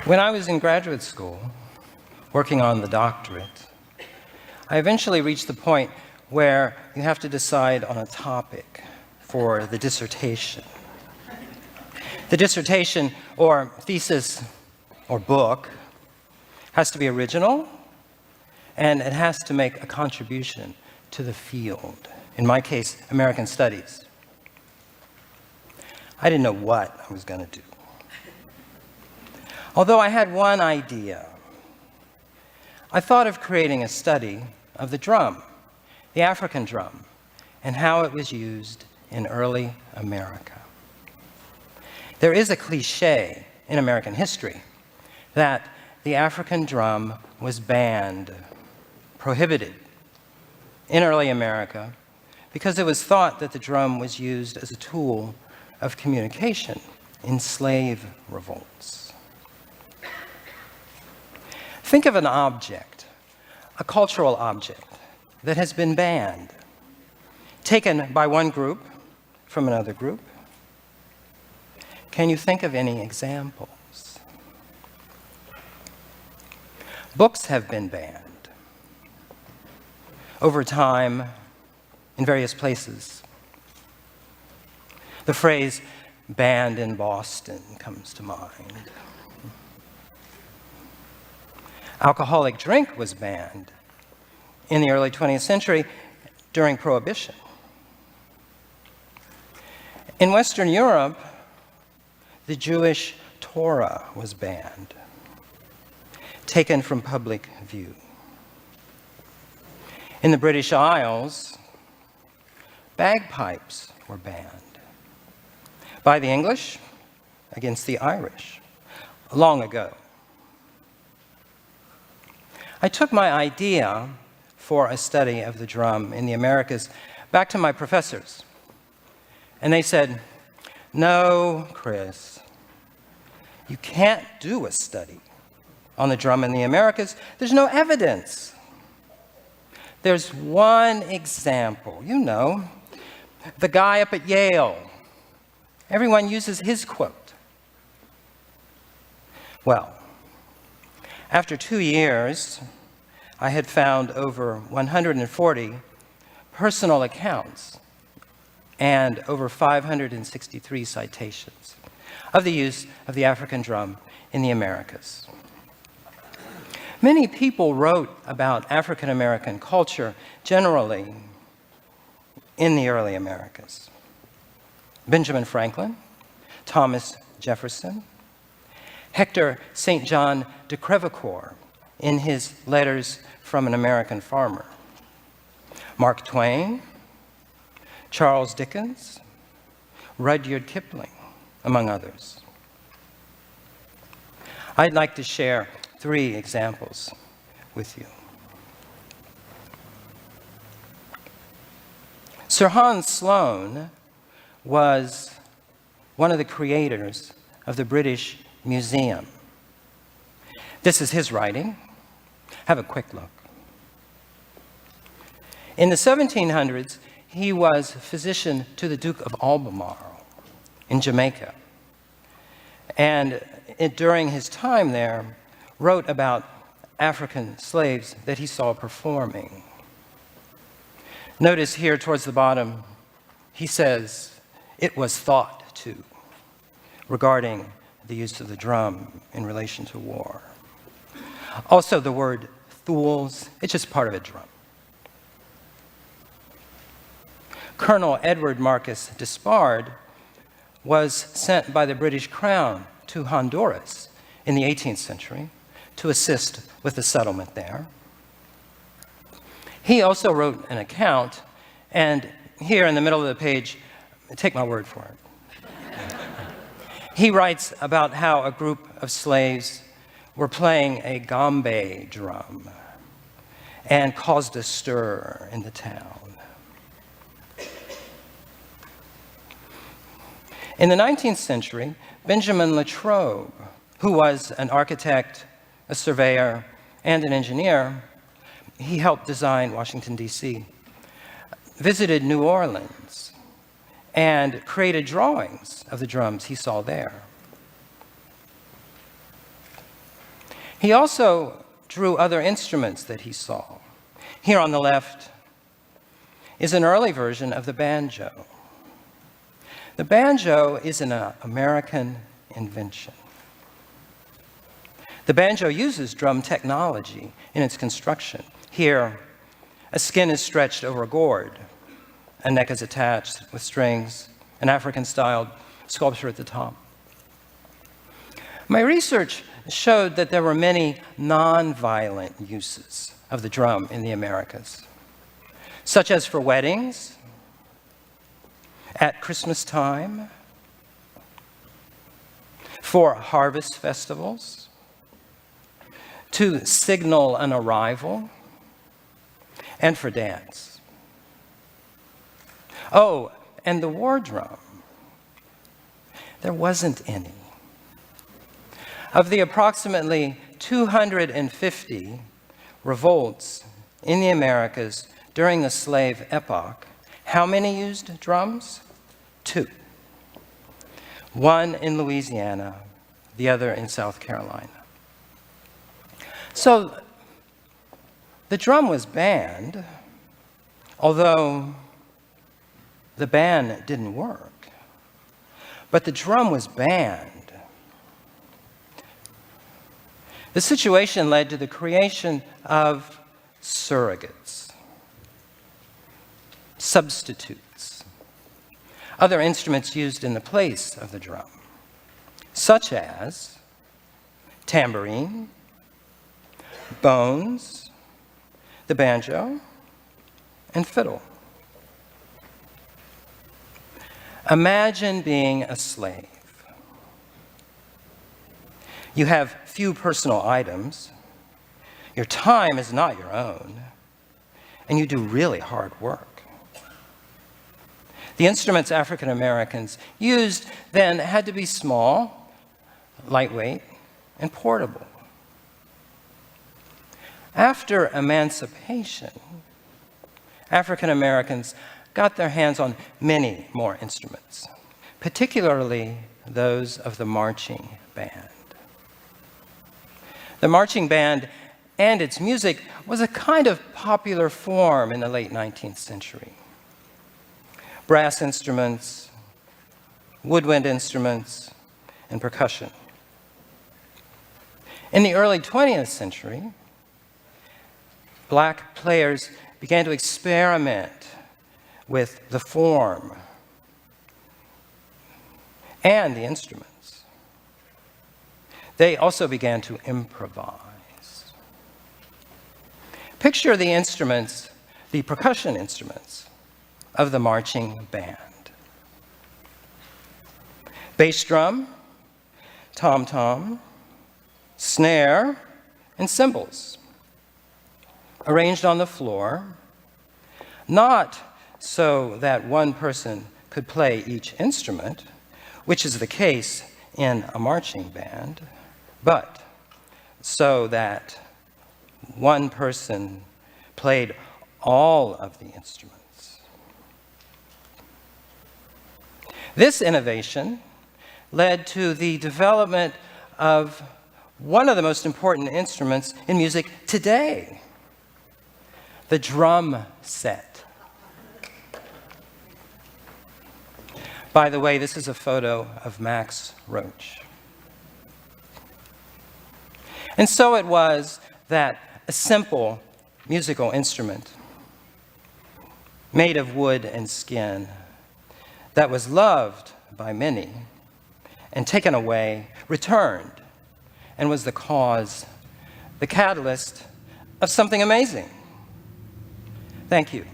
When I was in graduate school, working on the doctorate, I eventually reached the point where you have to decide on a topic for the dissertation. The dissertation, or thesis, or book, has to be original, and it has to make a contribution to the field. In my case, American Studies. I didn't know what I was going to do. Although I had one idea. I thought of creating a study of the drum, the African drum, and how it was used in early America. There is a cliché in American history that the African drum was banned, prohibited in early America because it was thought that the drum was used as a tool of communication in slave revolts. Think of an object, a cultural object, that has been banned, taken by one group from another group. Can you think of any examples? Books have been banned over time in various places. The phrase "banned in Boston" comes to mind. Alcoholic drink was banned in the early 20th century during Prohibition. In Western Europe, the Jewish Torah was banned, taken from public view. In the British Isles, bagpipes were banned by the English against the Irish long ago. I took my idea for a study of the drum in the Americas back to my professors. And they said, "No, Chris, you can't do a study on the drum in the Americas. There's no evidence. There's one example, you know, the guy up at Yale. Everyone uses his quote." Well, after 2 years, I had found over 140 personal accounts and over 563 citations of the use of the African drum in the Americas. Many people wrote about African American culture generally in the early Americas. Benjamin Franklin, Thomas Jefferson, Hector St. John de Crevecoeur in his Letters from an American Farmer, Mark Twain, Charles Dickens, Rudyard Kipling, among others. I'd like to share 3 examples with you. Sir Hans Sloane was one of the creators of the British Museum. This is his writing. Have a quick look. In the 1700s, he was physician to the Duke of Albemarle in Jamaica. And during his time there, wrote about African slaves that he saw performing. Notice here towards the bottom, he says, "It was thought to," regarding the use of the drum in relation to war. Also, the word "thools," it's just part of a drum. Colonel Edward Marcus Despard was sent by the British Crown to Honduras in the 18th century to assist with the settlement there. He also wrote an account, and here in the middle of the page, take my word for it. He writes about how a group of slaves were playing a gombe drum and caused a stir in the town. In the 19th century, Benjamin Latrobe, who was an architect, a surveyor, and an engineer, he helped design Washington, D.C., visited New Orleans, and created drawings of the drums he saw there. He also drew other instruments that he saw. Here on the left is an early version of the banjo. The banjo is an American invention. The banjo uses drum technology in its construction. Here, a skin is stretched over a gourd. A neck is attached with strings, an African-styled sculpture at the top. My research showed that there were many non-violent uses of the drum in the Americas, such as for weddings, at Christmas time, for harvest festivals, to signal an arrival, and for dance. Oh, and the war drum. There wasn't any. Of the approximately 250 revolts in the Americas during the slave epoch, how many used drums? 2. One in Louisiana, the other in South Carolina. So the drum was banned, although the ban didn't work. But the drum was banned. The situation led to the creation of surrogates, substitutes, other instruments used in the place of the drum, such as tambourine, bones, the banjo, and fiddle. Imagine being a slave. You have few personal items, your time is not your own, and you do really hard work. The instruments African Americans used then had to be small, lightweight, and portable. After emancipation, African Americans got their hands on many more instruments, particularly those of the marching band. The marching band and its music was a kind of popular form in the late 19th century. Brass instruments, woodwind instruments, and percussion. In the early 20th century, Black players began to experiment with the form and the instruments. They also began to improvise. Picture the instruments, the percussion instruments of the marching band. Bass drum, tom-tom, snare, and cymbals, arranged on the floor, not so that one person could play each instrument, which is the case in a marching band, but so that one person played all of the instruments. This innovation led to the development of one of the most important instruments in music today, the drum set. By the way, this is a photo of Max Roach. And so it was that a simple musical instrument made of wood and skin that was loved by many and taken away, returned, and was the cause, the catalyst of something amazing. Thank you.